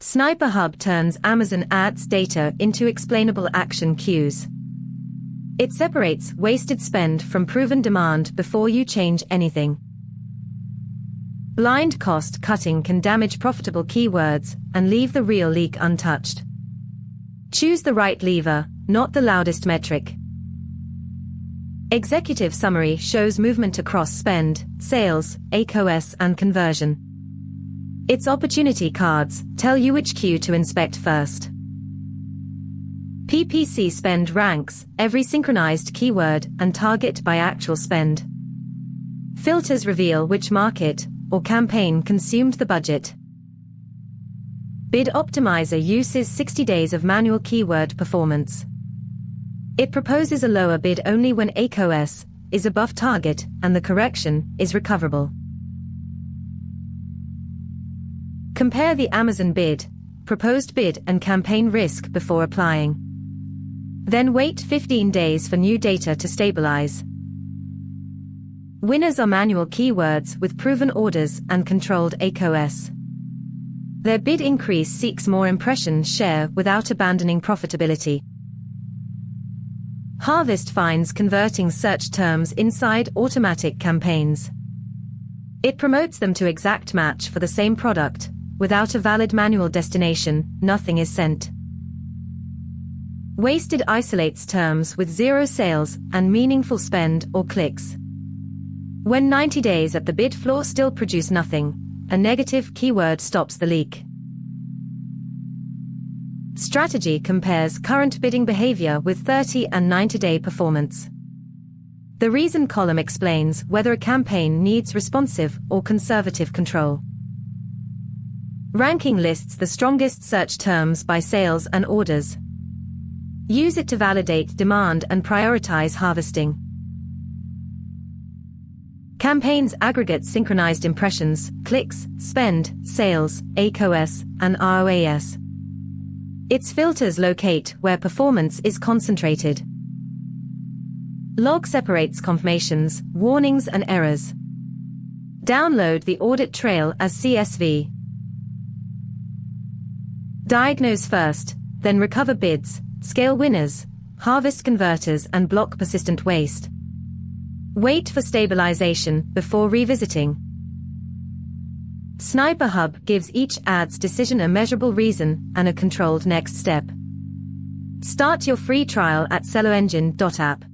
Sniper Hub turns Amazon Ads data into explainable action cues. It separates wasted spend from proven demand before you change anything. Blind cost cutting can damage profitable keywords and leave the real leak untouched. Choose the right lever, not the loudest metric. Executive summary shows movement across spend, sales, ACoS, and conversion. Its opportunity cards tell you which cue to inspect first. PPC spend ranks every synchronized keyword and target by actual spend. Filters reveal which market or campaign consumed the budget. Bid Optimizer uses 60 days of manual keyword performance. It proposes a lower bid only when ACoS is above target and the correction is recoverable. Compare the Amazon bid, proposed bid and campaign risk before applying. Then wait 15 days for new data to stabilize. Winners are manual keywords with proven orders and controlled ACoS. Their bid increase seeks more impression share without abandoning profitability. Harvest finds converting search terms inside automatic campaigns. It promotes them to exact match for the same product. Without a valid manual destination, nothing is sent. Wasted isolates terms with zero sales and meaningful spend or clicks. When 90 days at the bid floor still produce nothing, a negative keyword stops the leak. Strategy compares current bidding behavior with 30 and 90-day performance. The reason column explains whether a campaign needs responsive or conservative control. Ranking lists the strongest search terms by sales and orders. Use it to validate demand and prioritize harvesting. Campaigns aggregate synchronized impressions, clicks, spend, sales, ACoS, and ROAS. Its filters locate where performance is concentrated. Log separates confirmations, warnings, and errors. Download the audit trail as CSV. Diagnose first, then recover bids, scale winners, harvest converters, and block persistent waste. Wait for stabilization before revisiting. Sniper Hub gives each ads decision a measurable reason and a controlled next step. Start your free trial at SellerEngine.app.